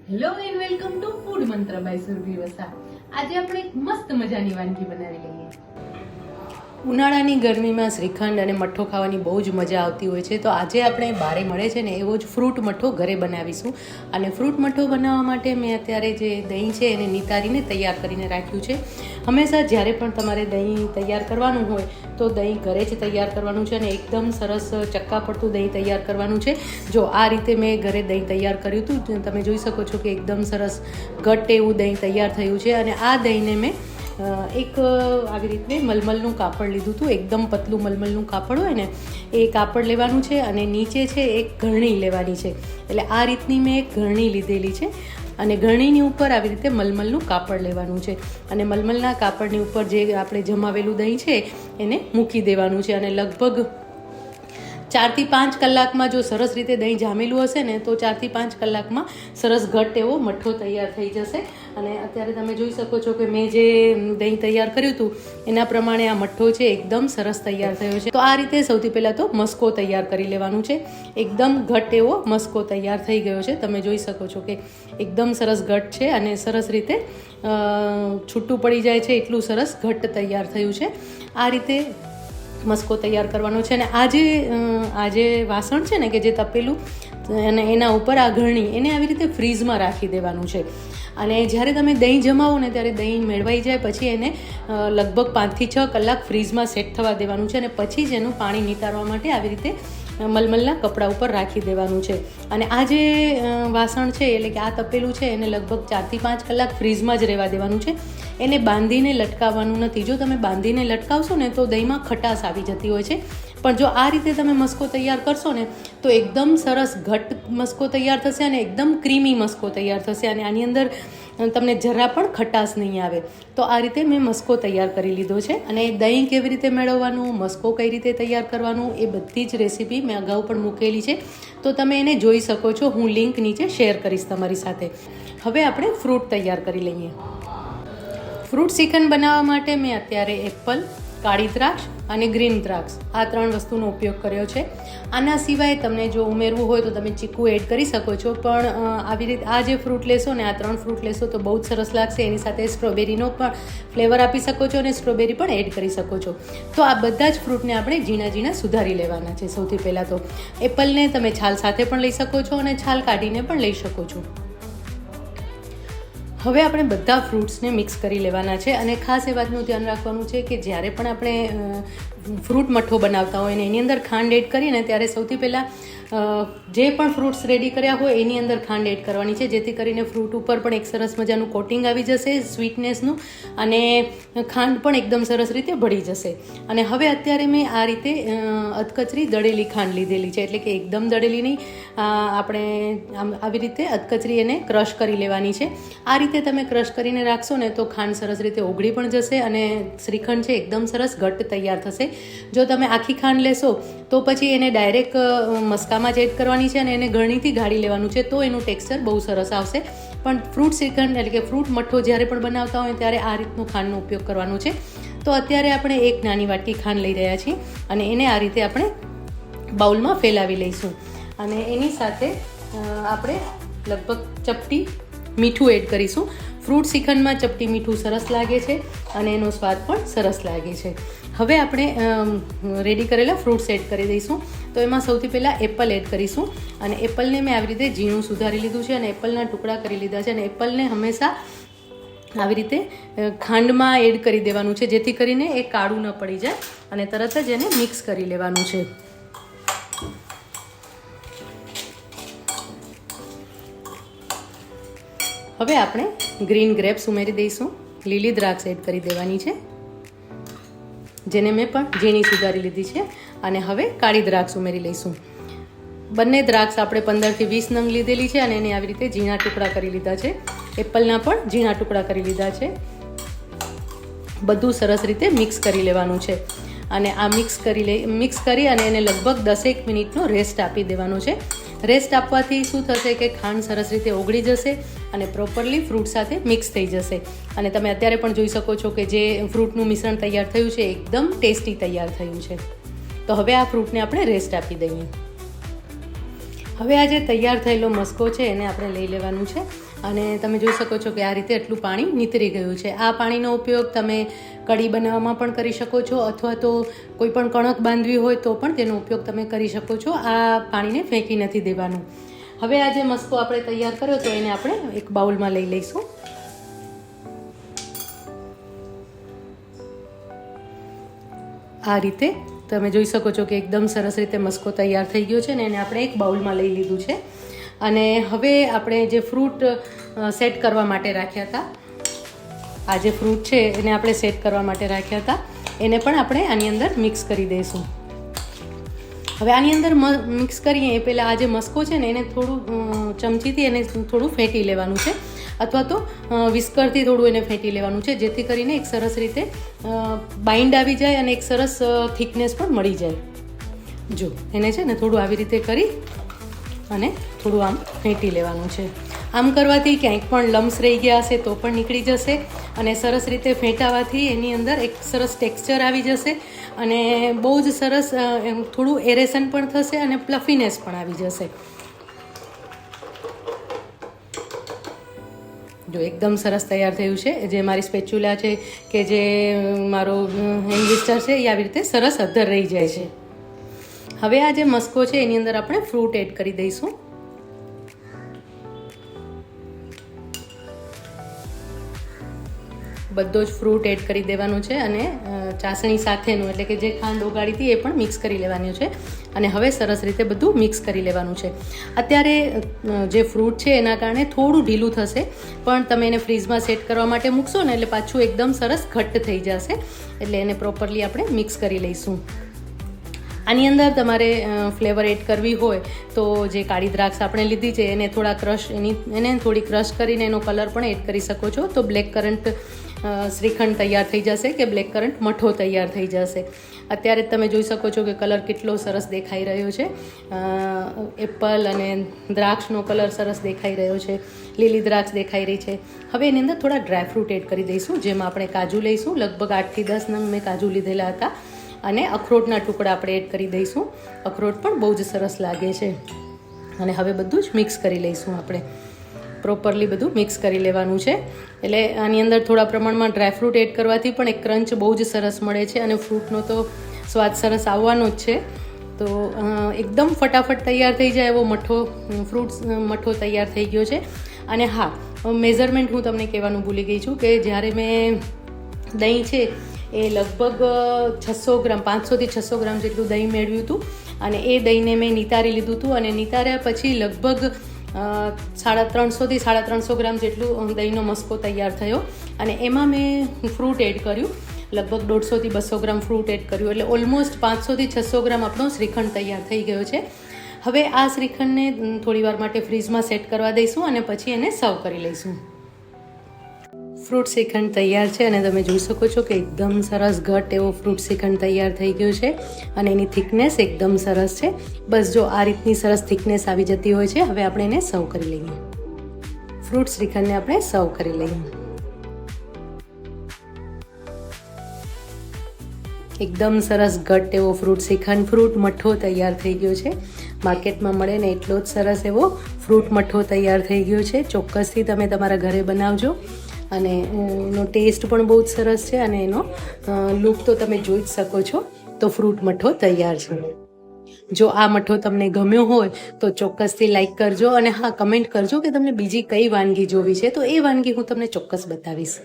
Hello and welcome to food મંત્ર by Surabhi Vasa. આજે આપણે એક મસ્ત મજાની વાનગી બનાવી લઈએ. ઉનાળાની ગરમીમાં શ્રીખંડ અને મઠ્ઠો ખાવાની બહુ જ મજા આવતી હોય છે. તો આજે આપણે બારે મળે છે ને એવો જ ફ્રૂટ મઠ્ઠો ઘરે બનાવીશું. અને ફ્રૂટ મઠ્ઠો બનાવવા માટે મેં અત્યારે જે દહીં છે એને નિતારીને તૈયાર કરીને રાખ્યું છે. હંમેશા જ્યારે પણ તમારે દહીં તૈયાર કરવાનું હોય તો દહીં ઘરે જ તૈયાર કરવાનું છે અને એકદમ સરસ ચક્કા પડતું દહીં તૈયાર કરવાનું છે. જો આ રીતે મેં ઘરે દહીં તૈયાર કર્યું હતું, તમે જોઈ શકો છો કે એકદમ સરસ ઘટ્ટ એવું દહીં તૈયાર થયું છે. અને આ દહીંને મેં એક આવી રીતે મલમલનું કાપડ લીધું હતું. એકદમ પતલું મલમલનું કાપડ હોય ને એ કાપડ લેવાનું છે અને નીચે છે એક ઘરણી લેવાની છે. એટલે આ રીતની મેં એક ઘરણી લીધેલી છે અને ઘરણીની ઉપર આવી રીતે મલમલનું કાપડ લેવાનું છે અને મલમલના કાપડની ઉપર જે આપણે જમાવેલું દહીં છે એને મૂકી દેવાનું છે. અને લગભગ 4 થી 5 કલાકમાં જો સરસ રીતે દહીં જામેલું હશે ને તો 4 થી 5 કલાકમાં સરસ ઘટ્ટ એવો મઠ્ઠો તૈયાર થઈ જશે. અને અત્યારે તમે જોઈ શકો છો કે મેં જે દહીં તૈયાર કર્યું હતું એના પ્રમાણે આ મઠ્ઠો છે એકદમ સરસ તૈયાર થયો છે. તો આ રીતે સૌથી પહેલાં તો મસ્કો તૈયાર કરી લેવાનું છે. એકદમ ઘટ્ટ એવો મસ્કો તૈયાર થઈ ગયો છે. તમે જોઈ શકો છો કે એકદમ સરસ ઘટ્ટ છે અને સરસ રીતે છૂટું પડી જાય છે એટલું સરસ ઘટ્ટ તૈયાર થયું છે. આ રીતે મસ્કો તૈયાર કરવાનો છે. અને આ જે વાસણ છે ને કે જે તપેલું અને એના ઉપર આ ઘરણી એને આવી રીતે ફ્રીઝમાં રાખી દેવાનું છે. અને જ્યારે તમે દહીં જમાવો ને ત્યારે દહીં મેળવાઈ જાય પછી એને લગભગ 5 થી 6 કલાક ફ્રીઝમાં સેટ થવા દેવાનું છે. અને પછી જ એનું પાણી નિતારવા માટે આવી રીતે મલમલના કપડા ઉપર રાખી દેવાનું છે. અને આ જે વાસણ છે એટલે કે આ તપેલું છે એને લગભગ 4 થી 5 કલાક ફ્રીઝમાં જ રહેવા દેવાનું છે. એને બાંધીને લટકાવવાનું નથી. જો તમે બાંધીને લટકાવશો ને તો દહીંમાં ખટાશ આવી જતી હોય છે. પણ જો આ રીતે તમે મસ્કો તૈયાર કરશો ને તો એકદમ સરસ ઘટ્ટ મસ્કો તૈયાર થશે અને એકદમ ક્રીમી મસ્કો તૈયાર થશે. અને આની અંદર તમને જરા પણ ખટાશ નહીં આવે. તો આ રીતે મેં મસ્કો તૈયાર કરી લીધો છે. અને દહીં કેવી રીતે મેળવવાનું, મસ્કો કઈ રીતે તૈયાર કરવાનું એ બધી જ રેસીપી મેં અગાઉ પણ મૂકેલી છે. તો તમે એને જોઈ શકો છો. હું લિંક નીચે શેર કરીશ તમારી સાથે. હવે આપણે ફ્રૂટ તૈયાર કરી લઈએ. ફ્રૂટ શ્રીખંડ બનાવવા માટે મેં અત્યારે એપલ, કાળી દ્રાક્ષ અને ગ્રીન દ્રાક્ષ આ 3 વસ્તુનો ઉપયોગ કર્યો છે. આના સિવાય તમને જો ઉમેરવું હોય તો તમે ચીકુ એડ કરી શકો છો. પણ આવી રીતે આ જે ફ્રૂટ લેશો ને આ 3 ફ્રૂટ લેશો તો બહુ જ સરસ લાગશે. એની સાથે સ્ટ્રોબેરીનો પણ ફ્લેવર આપી શકો છો અને સ્ટ્રોબેરી પણ એડ કરી શકો છો. તો આ બધા જ ફ્રૂટને આપણે ઝીણા ઝીણા સુધારી લેવાના છે. સૌથી પહેલાં તો એપલને તમે છાલ સાથે પણ લઈ શકો છો અને છાલ કાઢીને પણ લઈ શકો છો. હવે આપણે બધા ફ્રૂટ્સને મિક્સ કરી લેવાના છે. અને ખાસ એ વાતનું ધ્યાન રાખવાનું છે કે જ્યારે પણ આપણે ફ્રૂટ મઠ્ઠો બનાવતા હોય ને એની અંદર ખાંડ એડ કરીને ત્યારે સૌથી પહેલાં જે પણ ફ્રૂટ્સ રેડી કર્યા હોય એની અંદર ખાંડ એડ કરવાની છે. જેથી કરીને ફ્રૂટ ઉપર પણ એક સરસ મજાનું કોટિંગ આવી જશે સ્વીટનેસનું અને ખાંડ પણ એકદમ સરસ રીતે ભળી જશે. અને હવે અત્યારે મેં આ રીતે અધકચરી દળેલી ખાંડ લીધેલી છે. એટલે કે એકદમ દળેલી નહીં, આપણે આવી રીતે અધકચરી એને ક્રશ કરી લેવાની છે. આ રીતે તમે ક્રશ કરીને રાખશો ને તો ખાંડ સરસ રીતે ઓગળી પણ જશે અને શ્રીખંડ છે એકદમ સરસ ઘટ્ટ તૈયાર થશે. જો તમે આખી ખાંડ લેશો તો પછી એને ડાયરેક્ટ મસ્કામાં જ એડ કરવાની છે અને એને ગળણીથી ગાળી લેવાનું છે તો એનું ટેક્સચર બહુ સરસ આવશે. પણ ફ્રૂટ શ્રીખંડ એટલે કે ફ્રૂટ મઠ્ઠો જ્યારે પણ બનાવતા હોય ત્યારે આ રીતનું ખાંડનો ઉપયોગ કરવાનો છે. તો અત્યારે આપણે એક નાની વાટકી ખાંડ લઈ રહ્યા છીએ અને એને આ રીતે આપણે બાઉલમાં ફેલાવી લઈશું. અને એની સાથે આપણે લગભગ ચપટી મીઠું એડ કરીશું. ફ્રૂટ શ્રીખંડમાં ચપટી મીઠું સરસ લાગે છે અને એનો સ્વાદ પણ સરસ લાગે છે. હવે આપણે રેડી કરેલા ફ્રૂટ્સ એડ કરી દઈશું. તો એમાં સૌથી પહેલાં એપલ એડ કરીશું. અને એપલને મેં આવી રીતે ઝીણું સુધારી લીધું છે અને એપલના ટુકડા કરી લીધા છે. અને એપલને હંમેશા આવી રીતે ખાંડમાં એડ કરી દેવાનું છે જેથી કરીને એ કાળું ન પડી જાય અને તરત જ એને મિક્સ કરી લેવાનું છે. હવે આપણે ગ્રીન ગ્રેપ્સ ઉમેરી દઈશું. લીલી દ્રાક્ષ એડ કરી દેવાની છે જેને મેં પણ ઝીણી સુધારી લીધી છે. અને હવે કાળી દ્રાક્ષ ઉમેરી લઈશું. બંને દ્રાક્ષ આપણે 15 થી 20 નંગ લીધેલી છે અને એને આવી રીતે ઝીણા ટુકડા કરી લીધા છે. એપલના પણ ઝીણા ટુકડા કરી લીધા છે. બધું સરસ રીતે મિક્સ કરી લેવાનું છે. અને આ મિક્સ કરી અને એને લગભગ 10 મિનિટનો રેસ્ટ આપી દેવાનો છે. રેસ્ટ આપવાથી શું થશે કે ખાંડ સરસ રીતે ઓગળી જશે અને પ્રોપરલી ફ્રૂટ સાથે મિક્સ થઈ જશે. અને તમે અત્યારે પણ જોઈ શકો છો કે જે ફ્રૂટનું મિશ્રણ તૈયાર થયું છે એકદમ ટેસ્ટી તૈયાર થયું છે. તો હવે આ ફ્રૂટને આપણે રેસ્ટ આપી દઈએ. હવે આ જે તૈયાર થયેલો મસ્કો છે એને આપણે લઈ લેવાનું છે અને તમે જોઈ શકો છો કે આ રીતે એટલું પાણી નીતરી ગયું છે. આ પાણીનો ઉપયોગ તમે કઢી બનાવવામાં પણ કરી શકો છો અથવા તો કોઈ પણ કણક બાંધવી હોય તો પણ તેનો ઉપયોગ તમે કરી શકો છો. આ પાણીને ફેંકી નથી દેવાનું. હવે આ જે મસ્કો આપણે તૈયાર કર્યો તો એને આપણે એક બાઉલમાં લઈ લઈશું. આ રીતે તમે જોઈ શકો છો કે એકદમ સરસ રીતે મસ્કો તૈયાર થઈ ગયો છે ને એને આપણે એક બાઉલમાં લઈ લીધું છે. અને હવે આપણે જે ફ્રૂટ સેટ કરવા માટે રાખ્યા હતા, આ જે ફ્રૂટ છે એને આપણે સેટ કરવા માટે રાખ્યા હતા એને પણ આપણે આની અંદર મિક્સ કરી દઈશું. હવે આની અંદર મિક્સ કરીએ એ પહેલાં આ જે મસ્કો છે ને એને થોડું ચમચીથી એને થોડું ફેંટી લેવાનું છે અથવા તો વિસ્કરથી થોડું એને ફેંટી લેવાનું છે, જેથી કરીને એક સરસ રીતે બાઇન્ડ આવી જાય અને એક સરસ થિકનેસ પણ મળી જાય. જો એને છે ને થોડું આવી રીતે કરી અને થોડું આમ ફેંટી લેવાનું છે. આમ કરવાથી ક્યાંક પણ લમ્સ રહી ગયા હશે તો પણ નીકળી જશે અને સરસ રીતે ફેંટાવાથી એની અંદર એક સરસ ટેક્સચર આવી જશે અને બહુ જ સરસ થોડું એરેશન પણ થશે અને પ્લફીનેસ પણ આવી જશે. જો એકદમ સરસ તૈયાર થયું છે. જે મારી સ્પેચ્યુલા છે કે જે મારો હેન્ડ વિસ્ટર છે એ આવી રીતે સરસ અધ્ધર રહી જાય છે. હવે આ જે મસ્કો છે એની અંદર આપણે ફ્રૂટ એડ કરી દઈશું. બધો જ ફ્રૂટ એડ કરી દેવાનું છે અને ચાસણી સાથેનું એટલે કે જે ખાંડ ઓગાળી હતી એ પણ મિક્સ કરી લેવાનું છે અને હવે સરસ રીતે બધું મિક્સ કરી લેવાનું છે. અત્યારે જે ફ્રૂટ છે એના કારણે થોડું ઢીલું થશે, પણ તમે એને ફ્રીઝમાં સેટ કરવા માટે મૂકશો ને એટલે પાછું એકદમ સરસ ઘટ્ટ થઈ જશે. એટલે એને પ્રોપરલી આપણે મિક્સ કરી લઈશું. આની અંદર તમારે ફ્લેવર એડ કરવી હોય તો જે કાળી દ્રાક્ષ આપણે લીધી છે એને થોડા એને થોડી ક્રશ કરીને એનો કલર પણ એડ કરી શકો છો. તો બ્લેક કરન્ટ શ્રીખંડ તૈયાર થઈ જશે કે બ્લેક કરન્ટ મઠો તૈયાર થઈ જશે. અત્યારે તમે જોઈ શકો છો કે કલર કેટલો સરસ દેખાઈ રહ્યો છે. એપલ અને દ્રાક્ષનો કલર સરસ દેખાઈ રહ્યો છે, લીલી દ્રાક્ષ દેખાઈ રહી છે. હવે એની અંદર થોડા ડ્રાયફ્રૂટ એડ કરી દઈશું, જેમાં આપણે કાજુ લઈશું. લગભગ 8 થી 10 નંગ મેં કાજુ લીધેલા હતા અને અખરોટના ટુકડા આપણે એડ કરી દઈશું. અખરોટ પણ બહુ જ સરસ લાગે છે. અને હવે બધું જ મિક્સ કરી લઈશું. આપણે પ્રોપરલી બધું મિક્સ કરી લેવાનું છે. એટલે આની અંદર થોડા પ્રમાણમાં ડ્રાયફ્રૂટ એડ કરવાથી પણ એક ક્રંચ બહુ જ સરસ મળે છે અને ફ્રૂટનો તો સ્વાદ સરસ આવવાનો જ છે. તો એકદમ ફટાફટ તૈયાર થઈ જાય એવો મઠો તૈયાર થઈ ગયો છે. અને હા, મેઝરમેન્ટ હું તમને કહેવાનું ભૂલી ગઈ છું કે જ્યારે મેં દહીં છે એ લગભગ 600 ગ્રામ 500 થી 600 ગ્રામ જેટલું દહીં મેળવ્યું હતું અને એ દહીંને મેં નિતારી લીધું હતું અને નિતાર્યા પછી લગભગ 350 થી 350 ગ્રામ જેટલું દહીંનો મસ્કો તૈયાર થયો અને એમાં મેં ફ્રૂટ એડ કર્યું. લગભગ 150 થી 200 ગ્રામ ફ્રૂટ એડ કર્યું એટલે ઓલમોસ્ટ 500 થી 600 ગ્રામ આપણો શ્રીખંડ તૈયાર થઈ ગયો છે. હવે આ શ્રીખંડને થોડી વાર માટે ફ્રીઝમાં સેટ કરવા દઈશું અને પછી એને સર્વ કરી લઈશું. ફ્રૂટ શ્રીખંડ તૈયાર છે અને તમે જોઈ શકો છો કે એકદમ સરસ ઘટ એવો ફ્રૂટ શ્રીખંડ તૈયાર થઈ ગયો છે અને એની થિકનેસ એકદમ સરસ છે. બસ જો આ રીતની સરસ થિકનેસ આવી જતી હોય છે. હવે આપણે એને સર્વ કરી લઈએ. ફ્રૂટ શ્રીખંડને આપણે સર્વ કરી લઈએ. એકદમ સરસ ઘટ એવો ફ્રૂટ શ્રીખંડ ફ્રૂટ મઠ્ઠો તૈયાર થઈ ગયો છે. માર્કેટમાં મળે ને એટલો જ સરસ એવો ફ્રૂટ મઠ્ઠો તૈયાર થઈ ગયો છે. ચોક્કસથી તમે તમારા ઘરે બનાવજો અને એનો ટેસ્ટ પણ બહુ જ સરસ છે અને એનો લુક તો તમે જોઈ જ શકો છો. તો ફ્રૂટ મઠ્ઠો તૈયાર છે. જો આ મઠ્ઠો તમને ગમ્યો હોય તો ચોક્કસથી લાઈક કરજો અને હા, કમેન્ટ કરજો કે તમને બીજી કઈ વાનગી જોવી છે તો એ વાનગી હું તમને ચોક્કસ બતાવીશ.